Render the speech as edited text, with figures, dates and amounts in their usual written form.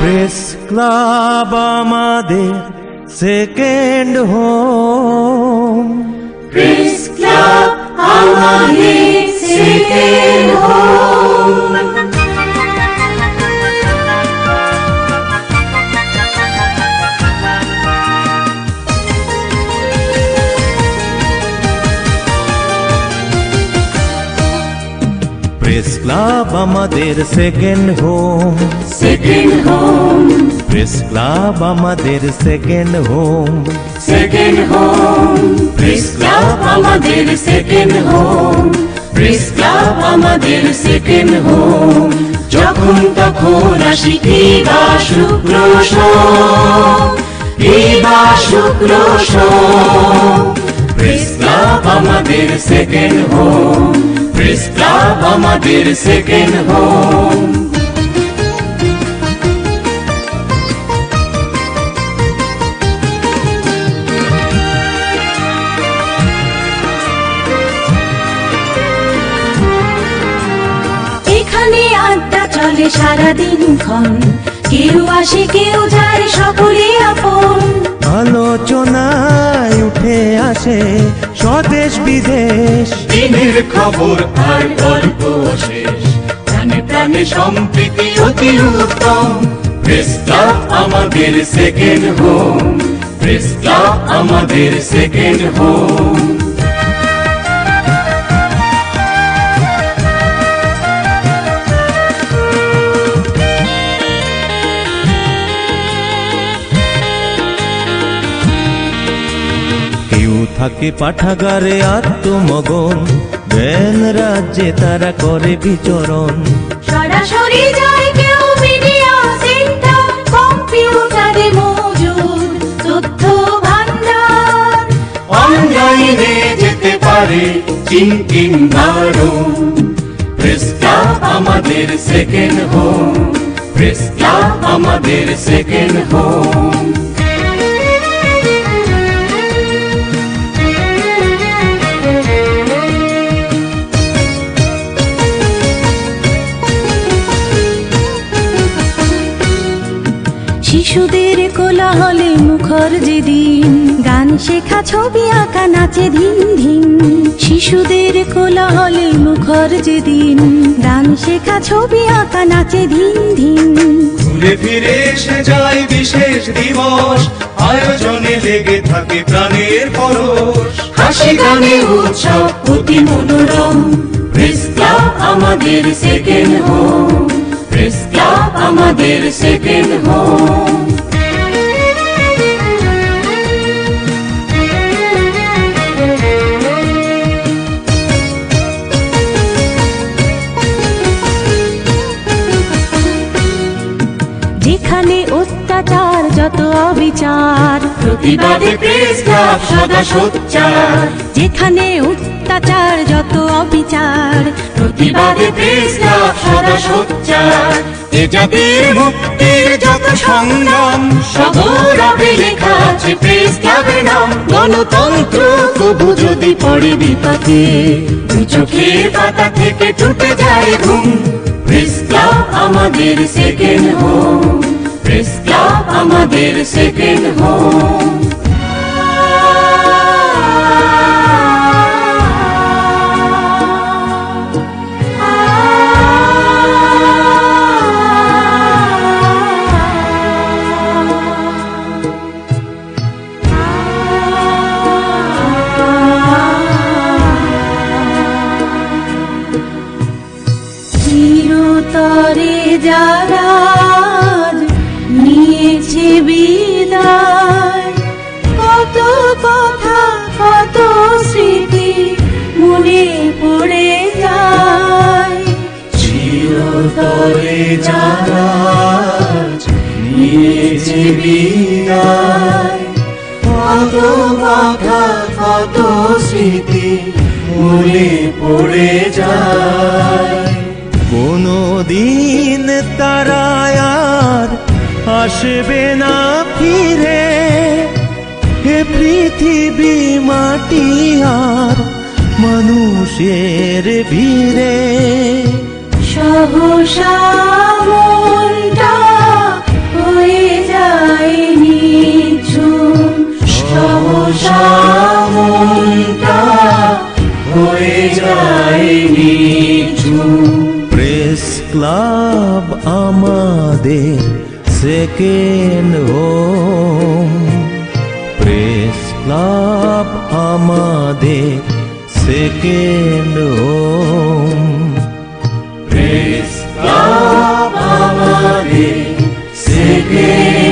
Press club আমাদের second home. Press club আমাদের second home. Press club আমাদের second home. Second home. Press club আমাদের second home. Second home. Press club আমাদের second home. Press club আমাদের second home. যখন তখন আসি কিবা শুক্র সোম, কিবা শুক্র সোম। প্রেস ক্লাব আমাদের সেকেন্ড হোম। প্রেস ক্লাব আমাদের সেকেন্ড হোম। এখানে আড্ডা চলে সারাদিন ক্ষণ, কেউ আসে কেউ যায় সকলে আপন। আলোচনায় উঠে আসে স্বদেশ বিদেশ, দিনের খবর আর গল্প শেষ, প্রাণে প্রাণে সম্প্রীতি অতি উত্তম। প্রেস ক্লাব আমাদের সেকেন্ড হোম। প্রেস ক্লাব আমাদের সেকেন্ড হোম। কেউ থাকে পাঠাগারে আত্মমগন, জ্ঞান রাজ্যে তারা করে বিচরণ। সরাসরি যায় কেউ মিডিয়া সেন্টার, কম্পিউটারে মজুদ তথ্য ভান্ডার। অনলাইনে যেতে পারে চিনকিন দারুণ। প্রেস ক্লাব আমাদের সেকেন্ড হোম। প্রেস ক্লাব আমাদের সেকেন্ড হোম। শিশুদের কোলাহলে মুখর যেদিন, গান শেখা ছবি আঁকা নাচে ধিন ধিন। শিশুদের কোলাহলে মুখর যেদিন, গান শেখা ছবি আঁকা নাচে ধিন ধিন। ঘুরে ফিরে এসে যায় বিশেষ দিবস, আয়োজনে লেগে থাকে প্রাণের পরশ। হাসি গানে উৎসব অতি মনোরম। প্রেস ক্লাব আমাদের সেকেন্ড হোম। প্রেস ক্লাব আমাদের সেকেন্ড হোম। যেখানে অত্যাচার যত অবিচার, প্রতিবাদে প্রেস ক্লাব সদা সোচ্চার। যেখানে অত্যাচার যত অবিচার, প্রতিবাদে প্রেস ক্লাব সদা সোচ্চার। এ জাতির মুক্তির যত সংগ্রাম, সগৌরবে লেখা আছে প্রেস ক্লাবের নাম। গণতন্ত্র কবু যদি পড়ে বিপাকে, দু চোখের পাতা থেকে টুটে যায় ঘুম। প্রেস ক্লাব আমাদের সেকেন্ড হোম। প্রেস ক্লাব আমাদের সেকেন্ড হোম। চিরতরে যারা আজ নিয়েছে বিদায়, কত কথা কত স্মৃতি মনে পড়ে যায়। চিরতরে যারা আজ নিয়েছে বিদায়, কত কথা কত স্মৃতি মনে পড়ে যায়। কোনো দিন তারা আর আসবে না ফিরে, হে পৃথিবী মাটি আর মানুষের ভিড়ে। সহসা মনটা সেকেন্ড হোম। প্রেস ক্লাব আমাদের সেকেন্ড হোম। প্রেস ক্লাব আমাদের সেকেন্ড